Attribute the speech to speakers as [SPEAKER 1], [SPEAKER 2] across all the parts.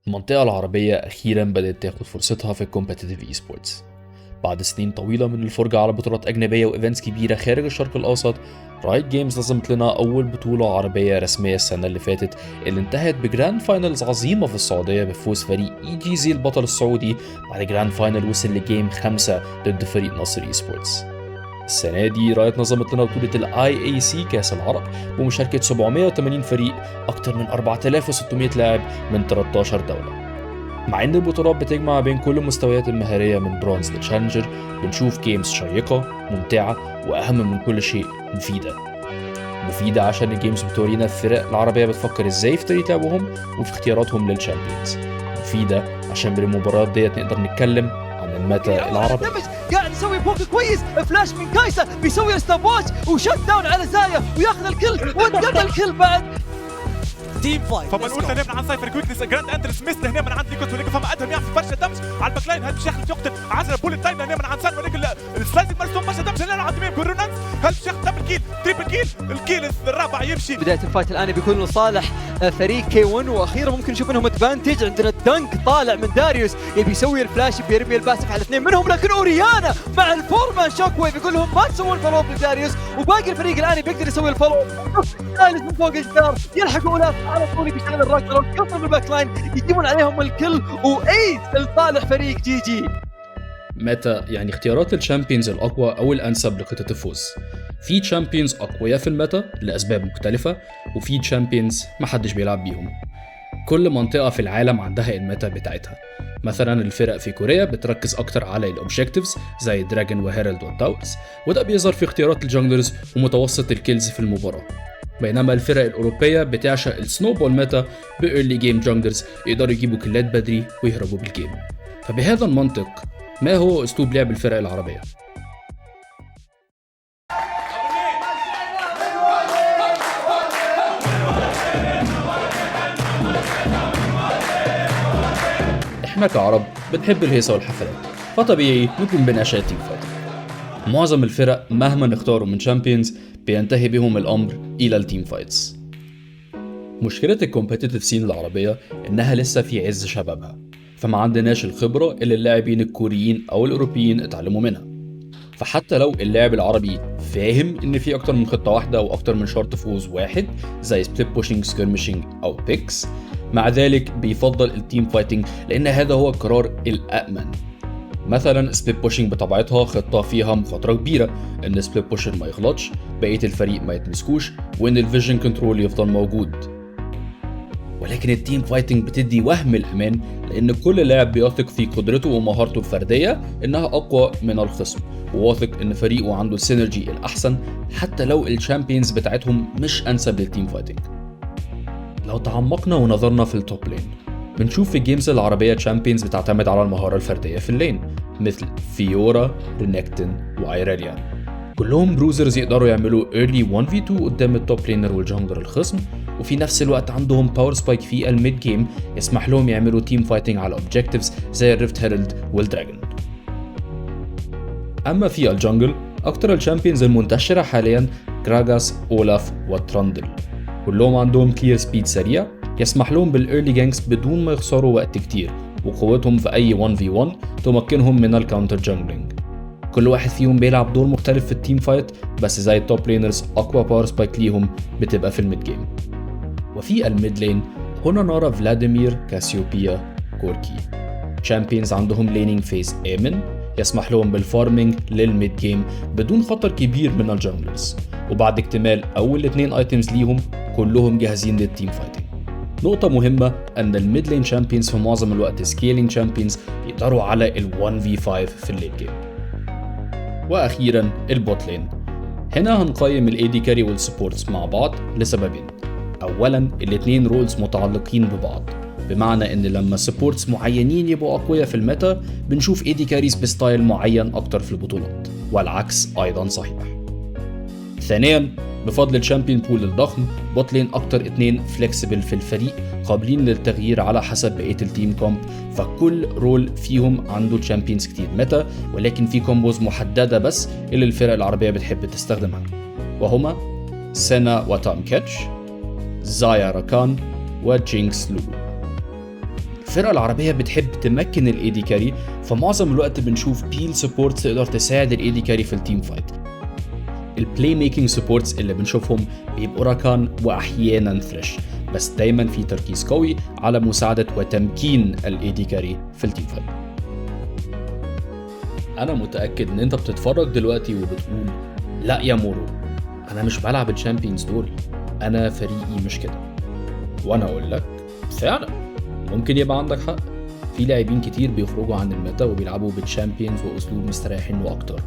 [SPEAKER 1] المنطقة العربية أخيراً بدأت تاخد فرصتها في الكومبتيتيف اي سبورتس. بعد سنين طويلة من الفرجة على بطولات أجنبية وإيفنتس كبيرة خارج الشرق الأوسط، رايت جيمز نظمت لنا أول بطولة عربية رسمية السنة اللي فاتت، اللي انتهت بجراند فاينلز عظيمة في السعودية بفوز فريق EGZ البطل السعودي بعد جراند فاينل وصل لجيم 5 ضد فريق نصر اي سبورتس. السنة دي رايت نظمت لنا بطولة ال IAC كاس العرب بمشاركة 780 فريق، أكتر من 4600 لاعب من 13 دولة. مع ان البطولات بتجمع بين كل المستويات المهارية من برونز لتشالنجر، بنشوف جيمز شيقة ممتعة وأهم من كل شيء مفيدة عشان الجيمز بتورينا الفرق العربية بتفكر ازاي في طريقة لعبهم وفي اختياراتهم للشامبيونز. مفيدة عشان بالمباريات ديت نقدر نتكلم عن الميتا العربي.
[SPEAKER 2] قاعد يسوي بوك كويس، فلاش من كايسا بيسوي ستوب واتش وشت داون على زايا وياخذ الكل وانقذ الكل بعد. تيم فايت
[SPEAKER 3] فما نقول هنا من عن سايفر كويكنس جراند اندرس ميست هنا من عند ليكوت وليكو فما ادهم يعطي فرشه دمج على الباك لاين. هل باش ياخذ يقتل 10 بولت تايم هنا من عن سان وليك السلايسنج مرسوم برشا دمج هنا عند ميم كورونانس. هل باش ياخذ دبل كيل تريبل كيل الكيل الرابع يمشي.
[SPEAKER 2] بدايه الفايت الان بيكون لصالح فريق كي 1 واخيرا ممكن نشوف انهم ادفانتج. عندنا الدنك طالع من داريوس يبي يسوي الفلاش بيرمي الباسف على اثنين منهم، لكن اوريانا مع الفورمان شوك ويف يقول لهم ما تسوون فولو بداريوس، وباقي الفريق الان بيقدر يسوي الفولو. ثالث من فوق الجدار يلحق اولاف على طول بيشتغل الراجل يوصل بالباك لاين يجيبون عليهم الكل وايد لصالح فريق جي جي.
[SPEAKER 1] متى يعني اختيارات الشامبيونز الأقوى أو الأنسب لخطة الفوز. في تشامبيونز أقوياء في الميتا لأسباب مختلفة، وفي تشامبيونز محدش بيلعب بيهم. كل منطقة في العالم عندها الميتا بتاعتها. مثلا الفرق في كوريا بتركز أكتر على الأوبجكتيفز زي دراجون وهيرالد والتاورز، وده بيظهر في اختيارات الجانجلرز ومتوسط الكيلز في المباراة. بينما الفرق الأوروبية بتعشق السنوبول ميتا بإيرلي جيم جانجلرز يقدروا يجيبوا كلات بدري ويهربوا بالجيم. فبهذا المنطق ما هو أسلوب لعب الفرق العربية؟ احنا كعرب بنحب الهيصة والحفلات، فطبيعي نكون بنعشق تيم فايت. معظم الفرق مهما نختاروا من شامبيونز بينتهي بهم الأمر إلى التيم فايتس. مشكلة الكومبيتيتيف سين العربية إنها لسه في عز شبابها، فما عندناش الخبرة اللي اللاعبين الكوريين أو الأوروبيين اتعلموا منها. فحتى لو اللاعب العربي فاهم إن في أكتر من خطة واحدة وأكتر من شرط فوز واحد زي سبليت بوشينج سكيرمشينج أو بيكس، مع ذلك بيفضل التيم فايتنج لأن هذا هو القرار الأأمن. مثلا سبليت بوشينج بطبيعتها خطة فيها مخاطرة كبيرة إن سبليت بوشر ما يغلطش، بقية الفريق ما يتمسكوش، وإن الفيجن كنترول يفضل موجود. ولكن التيم فايتنج بتدي وهم الأمان لأن كل لاعب بيثق في قدرته ومهارته الفردية إنها أقوى من الخصم، وواثق إن فريقه عنده السينرجي الأحسن حتى لو الشامبيونز بتاعتهم مش أنسب للتيم فايتنج. لو تعمقنا ونظرنا في التوب لين، بنشوف في الجيمز العربية تشامبيونز بتعتمد على المهارة الفردية في اللين مثل فيورا، رينكتن وأيريليا. كلهم بروزرز يقدروا يعملوا early 1v2 قدام التوب لينر والجانجلر الخصم، وفي نفس الوقت عندهم باور سبايك في الميد جيم يسمح لهم يعملوا تيم فايتنج على اوبجكتيفز زي الريفت هيرالد والدراجون. اما في الجانجل، اكتر الشامبيونز المنتشرة حاليا جراغاس، اولاف وتراندل. كلهم عندهم كلير سبيد سريع يسمح لهم بالايرلي جانكس بدون ما يخسروا وقت كتير، وقوتهم في اي 1v1 تمكنهم من الكاونتر جانجلينج. كل واحد فيهم بيلعب دور مختلف في التيم فايت، بس زي التوب لينرز اقوى باور سبايك ليهم بتبقى في الميد جيم. وفي الميد لين هنا نرى فلاديمير، كاسيوبيا، كوركي. تشامبيونز عندهم لينينج فيز آمن يسمح لهم بالفارمينج للميد جيم بدون خطر كبير من الجانجلرز، وبعد اكتمال اول 2 ايتمز ليهم كلهم جاهزين للتيم فايتنج. نقطة مهمة أن الميد لين تشامبيونز في معظم الوقت سكيلينج تشامبيونز يقدروا على ال 1v5 في الليت جيم. وأخيرا البوت لين، هنا هنقيم ال AD carry والسبورتس مع بعض لسببين. أولا الاتنين رولز متعلقين ببعض، بمعنى ان لما سبورتس معينين يبقوا أقوياء في الميتا بنشوف AD carries بستايل معين أكتر في البطولات، والعكس أيضا صحيح. ثانيا بفضل الشامبيون بول الضخم، بوت لين أكتر اتنين فليكسبل في الفريق قابلين للتغيير على حسب بقية التيم كومب، فكل رول فيهم عنده تشامبيونز كتير ميتا، ولكن في كومبوز محددة بس اللي الفرق العربية بتحب تستخدمها، وهما سينا وتام كاتش، زايا راكان، وجينكس لولو. الفرقة العربية بتحب تمكن الاي دي كاري، فمعظم الوقت بنشوف بيل سبورتس تقدر تساعد الاي دي كاري في التيم فايت. البلاي ميكينج سبورتس اللي بنشوفهم بيبقوا راكان واحيانا ثريش، بس دايما في تركيز قوي على مساعدة وتمكين الاي دي كاري في التيم فايت. انا متأكد ان انت بتتفرج دلوقتي وبتقول لا يا مورو، انا مش بلعب الشامبيونز دول، انا فريقي مش كده. وانا اقول لك فعلا ممكن يبقى عندك حق، في لاعبين كتير بيخرجوا عن الميتا وبيلعبوا بالشامبيونز واسلوب مستريحين له اكتر،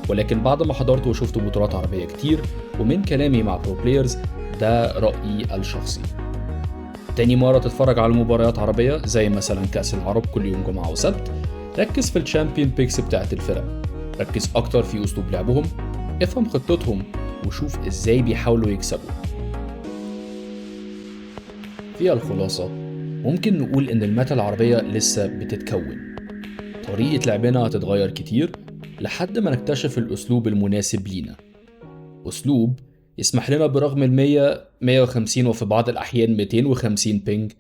[SPEAKER 1] ولكن بعد ما حضرت وشفت بطولات عربية كتير ومن كلامي مع برو بلايرز ده رأيي الشخصي. تاني مرة تتفرج على مباريات عربية زي مثلا كأس العرب كل يوم جمعة وسبت، ركز في الشامبيون بيكس بتاعت الفرق، ركز اكتر في اسلوب لعبهم، افهم خطتهم وشوف ازاي بيحاولوا يكسبوا. في الخلاصة ممكن نقول ان الميتا العربية لسه بتتكون، طريقة لعبنا هتتغير كتير لحد ما نكتشف الاسلوب المناسب لينا، اسلوب يسمح لنا برغم 100 150 وفي بعض الاحيان 250 بينج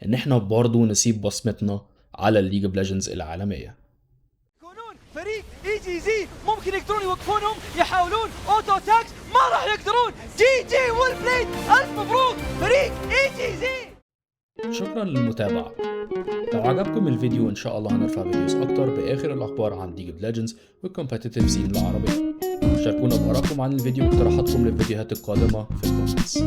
[SPEAKER 1] ان احنا برضو نسيب بصمتنا على الليج اوف ليجندز العالمية.
[SPEAKER 2] يكونون فريق اي جي زي ممكن يقدرون يوقفونهم، يحاولون اوتو تاكس ما راح يقدرون. جي جي والبليد، الف مبروك فريق اي جي زي.
[SPEAKER 1] شكرا للمتابعة. لو عجبكم الفيديو ان شاء الله هنرفع فيديوز اكتر باخر الاخبار عن ليج اوف ليجندز والكومبتيتيف سين العربية. شاركونا بآرائكم عن الفيديو واقتراحاتكم للفيديوهات القادمة في الكومنتس.